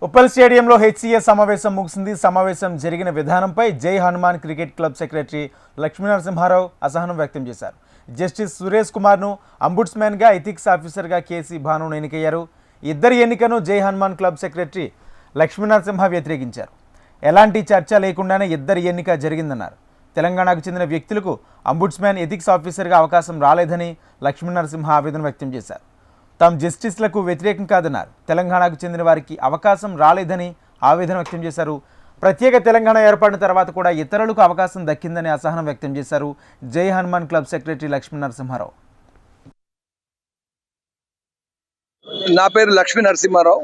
ఉప్పల్ స్టేడియంలో హెచ్సిఎస్ సమావేశం ముగిసింది. సమావేశం జరిగిన విధానంపై జై Hanuman cricket club secretary Lakshminarasimharao అసహనం వ్యక్తం చేశారు. జస్టిస్ సురేష్ కుమార్ను అంబుడ్స్మెన్గా, ఎథిక్స్ ఆఫీసర్గా కేసీ భానును ఎన్నికయ్యారు. ఇద్దరి ఎన్నికను జై హనుమాన్ క్లబ్ సెక్రటరీ లక్ష్మీనరసింహ వ్యతిరేకించారు. ఎలాంటి చర్చ లేకుండానే ఇద్దరి ఎన్నిక జరిగిందన్నారు. తెలంగాణకు చెందిన వ్యక్తులకు అంబుడ్స్మెన్, ఎథిక్స్ ఆఫీసర్గా అవకాశం రాలేదని లక్ష్మీనరసింహ ఆవేదన వ్యక్తం చేశారు. తాము జస్టిస్లకు వ్యతిరేకం కాదన్నారు. తెలంగాణకు చెందిన వారికి అవకాశం రాలేదని ఆవేదన వ్యక్తం చేశారు. ప్రత్యేక తెలంగాణ ఏర్పడిన తర్వాత కూడా ఇతరులకు అవకాశం దక్కిందని అసహనం వ్యక్తం చేశారు. జై హనుమాన్ క్లబ్ సెక్రటరీ లక్ష్మీనరసింహారావు. నా పేరు లక్ష్మీ నరసింహారావు.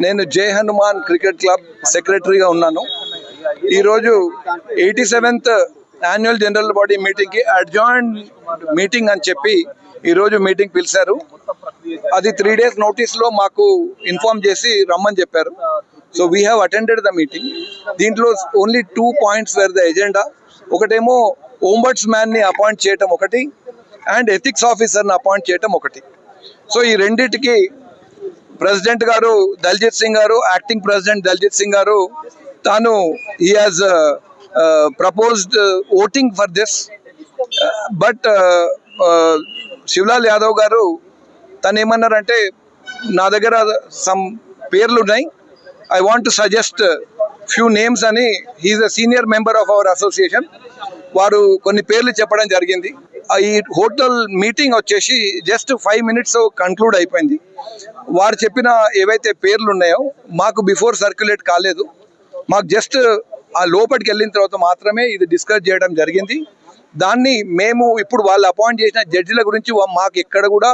నేను జై హనుమాన్ క్రికెట్ క్లబ్ సెక్రటరీగా ఉన్నాను. ఈరోజు 87th యాన్యువల్ జనరల్ బాడీ మీటింగ్కి అడ్జాయింట్ మీటింగ్ అని చెప్పి ఈరోజు మీటింగ్ పిలిచారు. అది 3 days నోటీస్లో మాకు ఇన్ఫార్మ్ చేసి రమ్మని చెప్పారు. So we have attended the meeting. దీంట్లో only 2 points were the agenda. ఒకటేమో ఓంబడ్స్మ్యాన్ని అపాయింట్ చేయటం ఒకటి, అండ్ ఎథిక్స్ ఆఫీసర్ని అపాయింట్ చేయటం ఒకటి. సో ఈ రెండింటికి ప్రెసిడెంట్ గారు దల్జిత్ సింగ్ గారు, యాక్టింగ్ ప్రెసిడెంట్ దల్జిత్ సింగ్ గారు, తాను he has proposed voting for this. But Shivlal Yadav గారు తను ఏమన్నారంటే, నా దగ్గర సమ్ పేర్లు ఉన్నాయి, I want to suggest few names అని. He's a senior member of our association. వారు కొన్ని పేర్లు చెప్పడం జరిగింది. ఈ హోటల్ మీటింగ్ వచ్చేసి జస్ట్ 5 minutes కన్క్లూడ్ అయిపోయింది. వారు చెప్పిన ఏవైతే పేర్లు ఉన్నాయో మాకు బిఫోర్ సర్క్యులేట్ కాలేదు. మాకు జస్ట్ ఆ లోపలికి వెళ్ళిన తర్వాత మాత్రమే ఇది డిస్కస్ చేయడం జరిగింది. దాన్ని మేము ఇప్పుడు వాళ్ళు అపాయింట్ చేసిన జడ్జిల గురించి మాకు ఎక్కడ కూడా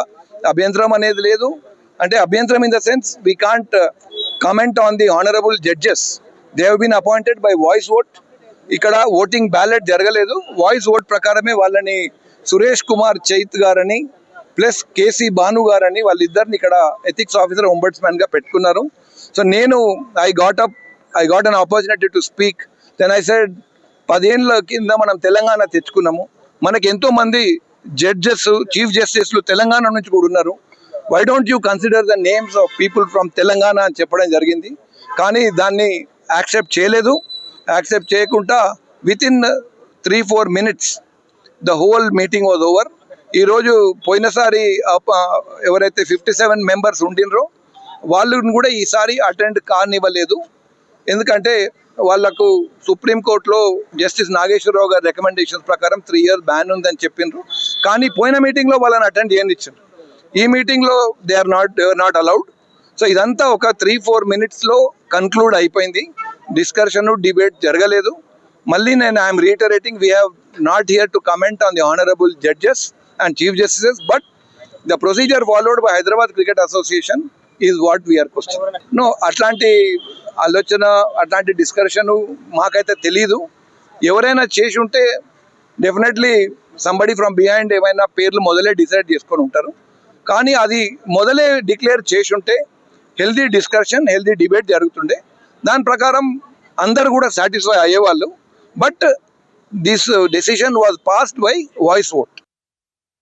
అభ్యంతరం అనేది లేదు. అంటే అభ్యంతరం in the sense we can't comment on the honourable judges. They have been appointed by voice vote. ఇక్కడ ఓటింగ్ బ్యాలెట్ జరగలేదు. వాయిస్ ఓట్ ప్రకారమే వాళ్ళని సురేష్ కుమార్ చైత్ గారని ప్లస్ కేసీ భాను గారని వాళ్ళిద్దరిని ఇక్కడ ఎథిక్స్ ఆఫీసర్, ఒంబడ్స్మెన్గా పెట్టుకున్నారు. సో నేను I got an opportunity to speak. Then I said, 10 ఏళ్ళ కింద మనం తెలంగాణ తెచ్చుకున్నాము. మనకి ఎంతో మంది జడ్జెస్, చీఫ్ జస్టిస్లు తెలంగాణ నుంచి కూడా ఉన్నారు. Why don't you consider the names of people from Telangana అని చెప్పడం జరిగింది. కానీ దాన్ని యాక్సెప్ట్ చేయలేదు. యాక్సెప్ట్ చేయకుండా within 3-4 minutes the whole meeting was over. ఈరోజు పోయినసారి ఎవరైతే 57 members ఉండినరో వాళ్ళని కూడా ఈసారి అటెండ్ కానివ్వలేదు. ఎందుకంటే వాళ్లకు సుప్రీంకోర్టులో జస్టిస్ నాగేశ్వరరావు గారి రికమెండేషన్స్ ప్రకారం 3 years బ్యాన్ ఉందని చెప్పిండ్రు. కానీ పోయిన మీటింగ్లో వాళ్ళని అటెండ్ చేయనిచ్చారు. ఈ మీటింగ్లో they are not allowed. So ఇదంతా ఒక 3-4 minutesలో కన్క్లూడ్ అయిపోయింది. డిస్కషన్, డిబేట్ జరగలేదు. మళ్ళీ నేను I'm reiterating, we have not here to comment on the honourable judges and chief justices, but the procedure followed by Hyderabad cricket association is what we're question. No, అట్లాంటి ఆలోచన, అట్లాంటి డిస్కషను మాకైతే తెలీదు. ఎవరైనా చేసి ఉంటే డెఫినెట్లీ సంబడి ఫ్రమ్ బిహైండ్ ఏమైనా పేర్లు మొదలే డిసైడ్ చేసుకొని ఉంటారు. కానీ అది మొదలే డిక్లేర్ చేసి ఉంటే హెల్దీ డిస్కషన్, హెల్దీ డిబేట్ జరుగుతుండే. దాని ప్రకారం అందరు కూడా సాటిస్ఫై అయ్యేవాళ్ళు. But this decision was passed by voice vote.